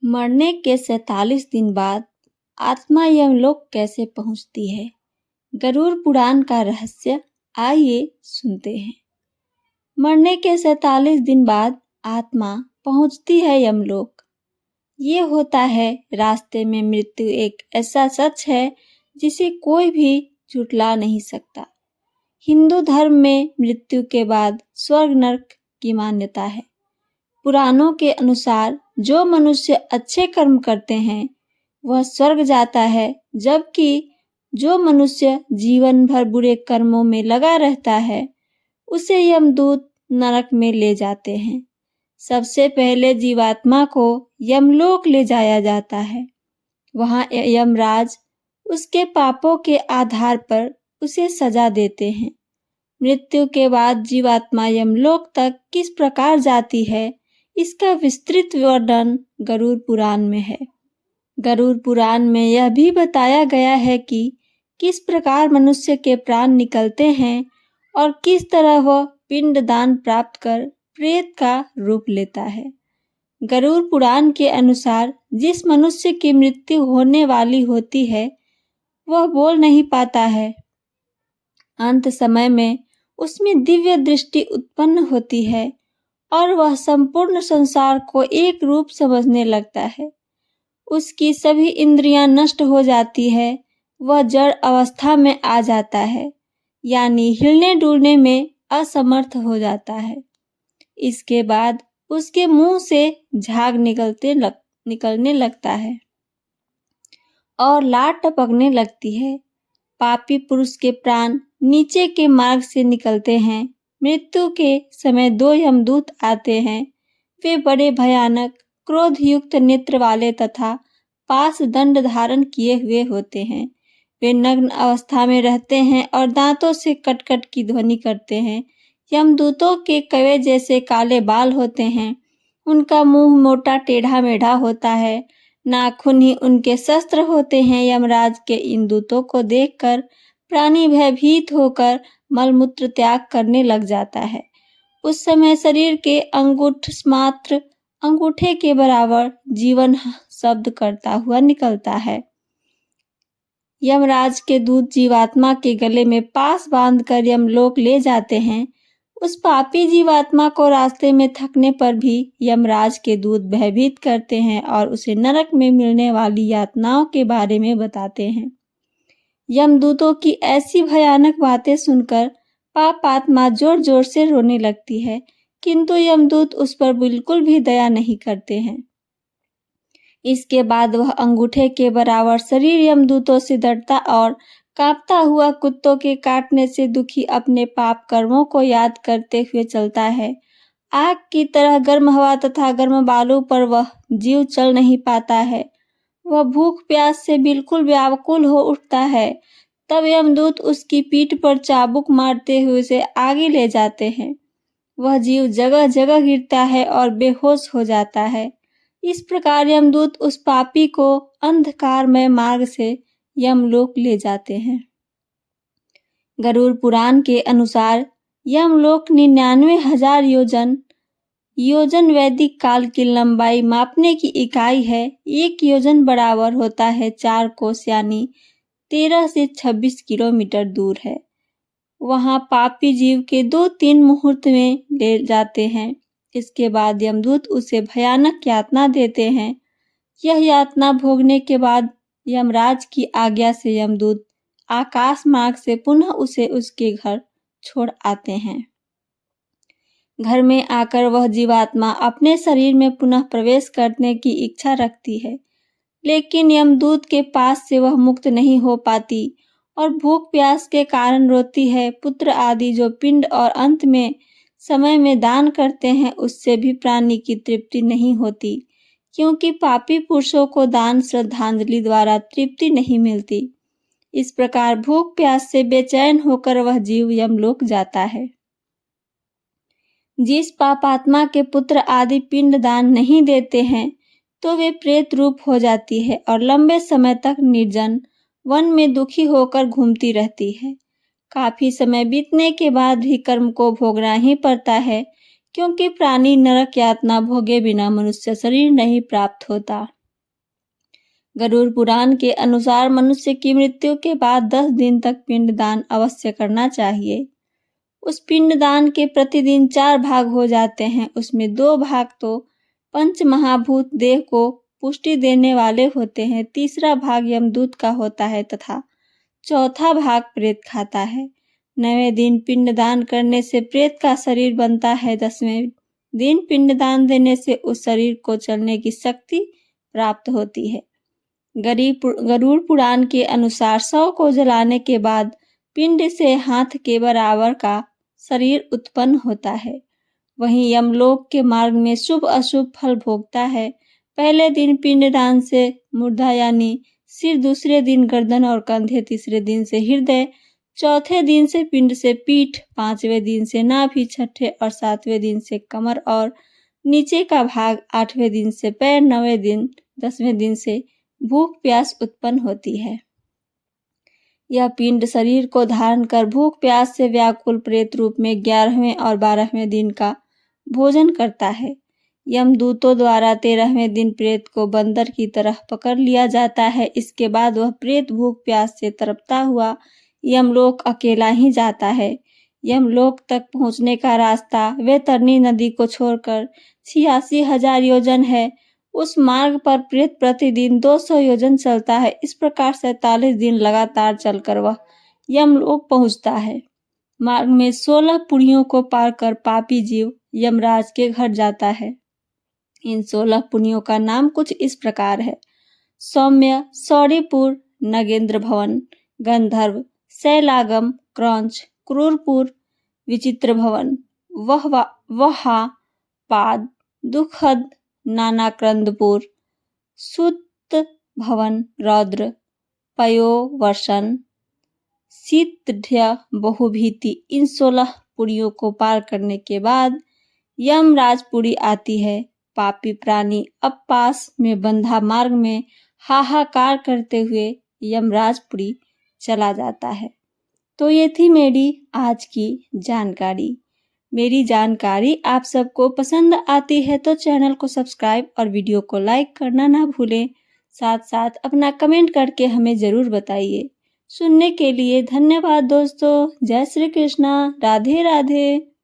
मरने के 47 दिन बाद आत्मा यमलोक कैसे पहुंचती है? गरुड़ पुराण का रहस्य आइए सुनते हैं। मरने के 47 दिन बाद आत्मा पहुंचती है यमलोक। ये होता है रास्ते में मृत्यु एक ऐसा सच है जिसे कोई भी झुठला नहीं सकता। हिंदू धर्म में मृत्यु के बाद स्वर्ग नरक की मान्यता है। पुराणों के अनुसार जो मनुष्य अच्छे कर्म करते हैं वह स्वर्ग जाता है, जबकि जो मनुष्य जीवन भर बुरे कर्मों में लगा रहता है उसे यमदूत नरक में ले जाते हैं। सबसे पहले जीवात्मा को यमलोक ले जाया जाता है। वहाँ यमराज उसके पापों के आधार पर उसे सजा देते हैं। मृत्यु के बाद जीवात्मा यमलोक तक किस प्रकार जाती है, इसका विस्तृत वर्णन गरुड़ पुराण में है। गरुड़ पुराण में यह भी बताया गया है कि किस प्रकार मनुष्य के प्राण निकलते हैं और किस तरह वह पिंड दान प्राप्त कर प्रेत का रूप लेता है। गरुड़ पुराण के अनुसार जिस मनुष्य की मृत्यु होने वाली होती है वह बोल नहीं पाता है। अंत समय में उसमें दिव्य दृष्टि उत्पन्न होती है और वह संपूर्ण संसार को एक रूप समझने लगता है। उसकी सभी इंद्रियां नष्ट हो जाती है। वह जड़ अवस्था में आ जाता है, यानी हिलने डुलने में असमर्थ हो जाता है। इसके बाद उसके मुंह से झाग निकलने लगता है और लार टपकने लगती है। पापी पुरुष के प्राण नीचे के मार्ग से निकलते हैं। मृत्यु के समय 2 यमदूत आते हैं। वे बड़े भयानक क्रोध युक्त नेत्र वाले तथा पास दंड धारण किए हुए होते हैं। वे नग्न अवस्था में रहते हैं और दांतों से कटकट की ध्वनि करते हैं। यमदूतों के कवे जैसे काले बाल होते हैं। उनका मुंह मोटा टेढ़ा मेढ़ा होता है। नाखून ही उनके शस्त्र होते हैं। यमराज के इन दूतों को देखकर प्राणी भयभीत होकर मलमूत्र त्याग करने लग जाता है। उस समय शरीर के अंगूठ मात्र अंगूठे के बराबर जीवन शब्द करता हुआ निकलता है। यमराज के दूत जीवात्मा के गले में पास बांधकर यमलोक ले जाते हैं। उस पापी जीवात्मा को रास्ते में थकने पर भी यमराज के दूत भयभीत करते हैं और उसे नरक में मिलने वाली यातनाओं के बारे में बताते हैं। यमदूतों की ऐसी भयानक बातें सुनकर पाप आत्मा जोर जोर से रोने लगती है, किंतु यमदूत उस पर बिल्कुल भी दया नहीं करते हैं। इसके बाद वह अंगूठे के बराबर शरीर यमदूतों से डरता और कांपता हुआ कुत्तों के काटने से दुखी अपने पाप कर्मों को याद करते हुए चलता है। आग की तरह गर्म हवा तथा गर्म बालू पर वह जीव चल नहीं पाता है। वह भूख प्यास से बिल्कुल व्याकुल हो उठता है। तब यमदूत उसकी पीठ पर चाबुक मारते हुए उसे आगे ले जाते हैं। वह जीव जगह जगह गिरता है और बेहोश हो जाता है। इस प्रकार यमदूत उस पापी को अंधकारमय मार्ग से यमलोक ले जाते हैं। गरुड़ पुराण के अनुसार यमलोक 99,000 योजन वैदिक काल की लंबाई मापने की इकाई है। 1 योजन बराबर होता है 4 कोस, यानी 13 से 26 किलोमीटर दूर है। वहां पापी जीव के 2-3 मुहूर्त में ले जाते हैं। इसके बाद यमदूत उसे भयानक यातना देते हैं। यह यातना भोगने के बाद यमराज की आज्ञा से यमदूत आकाश मार्ग से पुनः उसे उसके घर छोड़ आते हैं। घर में आकर वह जीवात्मा अपने शरीर में पुनः प्रवेश करने की इच्छा रखती है, लेकिन यमदूत के पास से वह मुक्त नहीं हो पाती और भूख प्यास के कारण रोती है। पुत्र आदि जो पिंड और अंत में समय में दान करते हैं उससे भी प्राणी की तृप्ति नहीं होती, क्योंकि पापी पुरुषों को दान श्रद्धांजलि द्वारा तृप्ति नहीं मिलती। इस प्रकार भूख प्यास से बेचैन होकर वह जीव यमलोक जाता है। जिस पापात्मा के पुत्र आदि पिंड दान नहीं देते हैं तो वे प्रेत रूप हो जाती है और लंबे समय तक निर्जन वन में दुखी होकर घूमती रहती है। काफी समय बीतने के बाद भी कर्म को भोगना ही पड़ता है, क्योंकि प्राणी नरक यातना भोगे बिना मनुष्य शरीर नहीं प्राप्त होता। गरुड़ पुराण के अनुसार मनुष्य की मृत्यु के बाद 10 दिन तक पिंडदान अवश्य करना चाहिए। उस पिंडदान के प्रतिदिन 4 भाग हो जाते हैं। उसमें 2 भाग तो पंच महाभूत देह को पुष्टि देने वाले होते हैं, तीसरा भाग यमदूत का होता है तथा चौथा भाग प्रेत खाता है। 9वें दिन पिंडदान करने से प्रेत का शरीर बनता है। 10वें दिन पिंडदान देने से उस शरीर को चलने की शक्ति प्राप्त होती है। गरुड़ पुराण के अनुसार शव को जलाने के बाद पिंड से हाथ के बराबर का शरीर उत्पन्न होता है। वहीं यमलोक के मार्ग में शुभ अशुभ फल भोगता है। पहले दिन पिंडदान से मुर्दा यानी सिर, दूसरे दिन गर्दन और कंधे, तीसरे दिन से हृदय, चौथे दिन से पिंड से पीठ, 5वें दिन से नाभि, छठे और 7वें दिन से कमर और नीचे का भाग, 8वें दिन से पैर, 9वें दिन 10वें दिन से भूख प्यास उत्पन्न होती है। यह पिंड शरीर को धारण कर भूख प्यास से व्याकुल प्रेत रूप में 11वें और 12वें दिन का भोजन करता है। यमदूतों द्वारा 13वें दिन प्रेत को बंदर की तरह पकड़ लिया जाता है। इसके बाद वह प्रेत भूख प्यास से तड़पता हुआ यमलोक अकेला ही जाता है। यमलोक तक पहुंचने का रास्ता वैतरणी नदी को छोड़कर 86,000 योजन है। उस मार्ग पर प्रेत प्रतिदिन 200 योजन चलता है। इस प्रकार 47 दिन लगातार चलकर वह यमलोक पहुंचता है। मार्ग में 16 पुड़ियों को पार कर पापी जीव यमराज के घर जाता है। इन 16 पुड़ियों का नाम कुछ इस प्रकार है: सौम्य, सौरीपुर, नगेंद्र भवन, गंधर्व, शैलागम, क्रौंच, क्रूरपुर, विचित्र भवन, वहा, पाद, दुखद, नानाक्रंदपुर, सुत भवन, रौद्र, पयोवर्षण, शीतढ़, बहुभीति। इन 16 पुड़ियों को पार करने के बाद यमराजपुरी आती है। पापी प्राणी अब पास में बंधा मार्ग में हाहाकार करते हुए यमराजपुरी चला जाता है। तो ये थी मेरी आज की जानकारी। मेरी जानकारी आप सबको पसंद आती है तो चैनल को सब्सक्राइब और वीडियो को लाइक करना ना भूलें। साथ साथ अपना कमेंट करके हमें ज़रूर बताइए। सुनने के लिए धन्यवाद दोस्तों। जय श्री कृष्णा। राधे राधे।